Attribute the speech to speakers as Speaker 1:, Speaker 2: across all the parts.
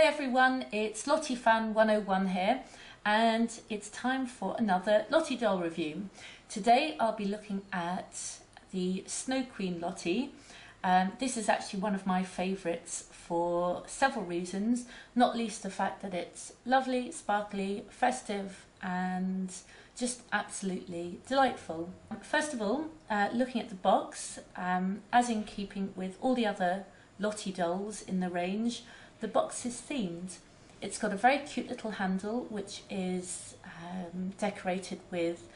Speaker 1: everyone, it's Lottie Fan 101 here, and it's time for another Lottie doll review. Today I'll be looking at the Snow Queen Lottie. This is actually one of my favourites for several reasons, not least the fact that it's lovely, sparkly, festive and just absolutely delightful. First of all, looking at the box, as in keeping with all the other Lottie dolls in the range, the box is themed. It's got a very cute little handle which is decorated with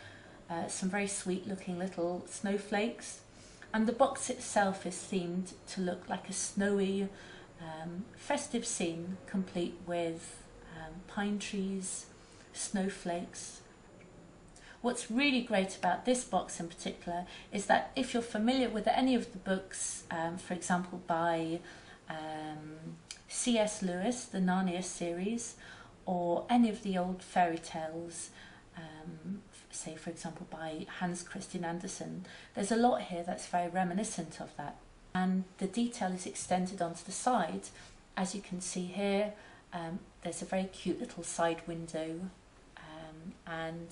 Speaker 1: some very sweet looking little snowflakes, and the box itself is themed to look like a snowy festive scene complete with pine trees, snowflakes. What's really great about this box in particular is that if you're familiar with any of the books, for example by C.S. Lewis, the Narnia series, or any of the old fairy tales, say for example by Hans Christian Andersen, there's a lot here that's very reminiscent of that. And the detail is extended onto the side. As you can see here, there's a very cute little side window, and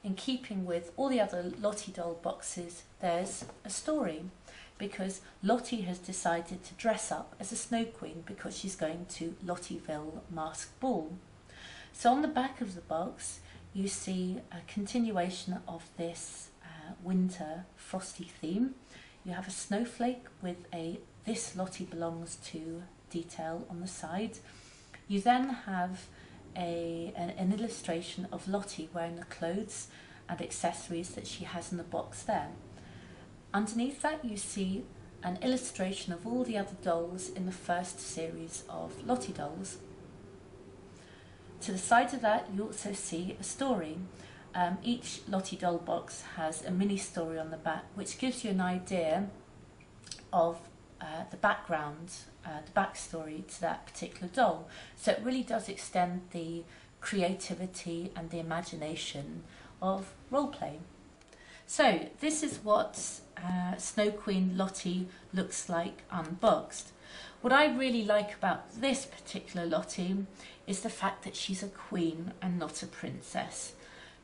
Speaker 1: in keeping with all the other Lottie doll boxes, there's a story, because Lottie has decided to dress up as a Snow Queen because she's going to Lottieville Masked Ball. So on the back of the box you see a continuation of this winter frosty theme. You have a snowflake with a "This Lottie Belongs To" detail on the side. You then have an illustration of Lottie wearing the clothes and accessories that she has in the box there. Underneath that you see an illustration of all the other dolls in the first series of Lottie dolls. To the side of that you also see a story. Each Lottie doll box has a mini story on the back which gives you an idea of the background, the backstory to that particular doll. So it really does extend the creativity and the imagination of roleplay. So this is what Snow Queen Lottie looks like unboxed. What I really like about this particular Lottie is the fact that she's a queen and not a princess.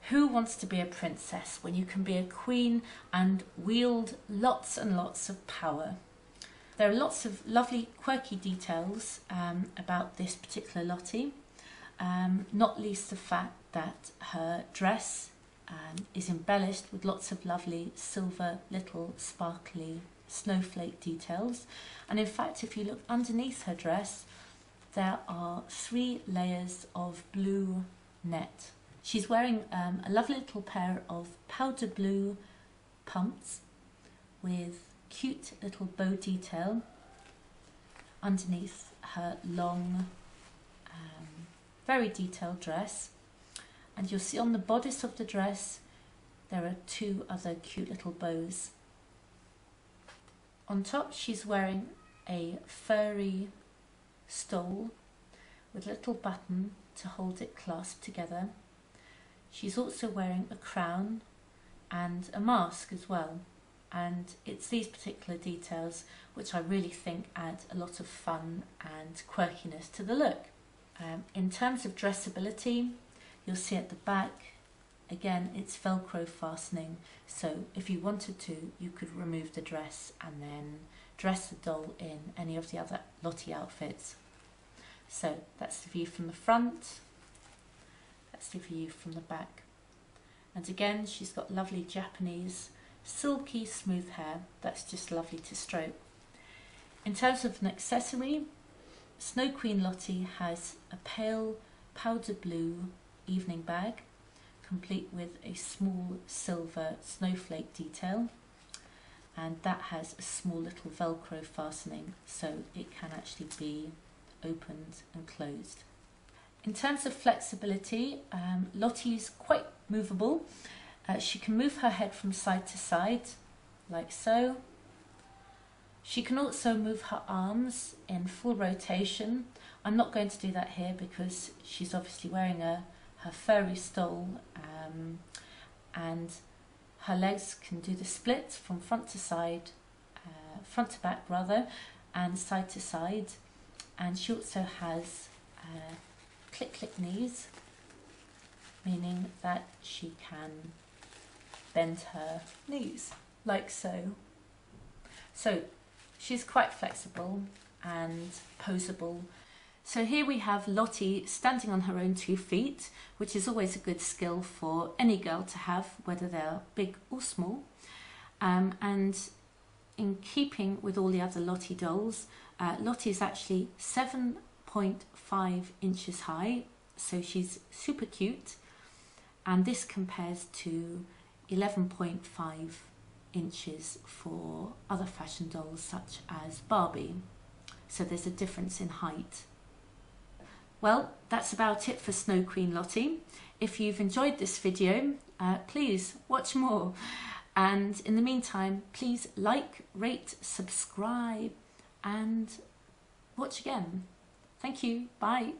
Speaker 1: Who wants to be a princess when you can be a queen and wield lots and lots of power? There are lots of lovely quirky details about this particular Lottie, not least the fact that her dress is embellished with lots of lovely silver little sparkly snowflake details, and in fact if you look underneath her dress there are 3 layers of blue net. She's wearing a lovely little pair of powder blue pumps with cute little bow detail underneath her long very detailed dress, and you'll see on the bodice of the dress there are 2 other cute little bows. On top she's wearing a furry stole with a little button to hold it clasped together. She's also wearing a crown and a mask as well, and it's these particular details which I really think add a lot of fun and quirkiness to the look. In terms of dressability, you'll see at the back, again it's Velcro fastening, so if you wanted to you could remove the dress and then dress the doll in any of the other Lottie outfits. So that's the view from the front, that's the view from the back, and again she's got lovely Japanese silky smooth hair that's just lovely to stroke. In terms of an accessory, Snow Queen Lottie has a pale powder blue evening bag complete with a small silver snowflake detail, and that has a small little Velcro fastening so it can actually be opened and closed. In terms of flexibility, Lottie is quite movable. She can move her head from side to side like so. She can also move her arms in full rotation. I'm not going to do that here because she's obviously wearing her furry stole, and her legs can do the split from front to side, front to back rather, and side to side, and she also has click knees, meaning that she can bend her knees like so. So she's quite flexible and poseable. So here we have Lottie standing on her own 2 feet, which is always a good skill for any girl to have, whether they're big or small. And in keeping with all the other Lottie dolls, Lottie is actually 7.5 inches high, so she's super cute, and this compares to 11.5 inches for other fashion dolls such as Barbie. So there's a difference in height. Well, that's about it for Snow Queen Lottie. If you've enjoyed this video, please watch more. And in the meantime, please like, rate, subscribe, and watch again. Thank you. Bye.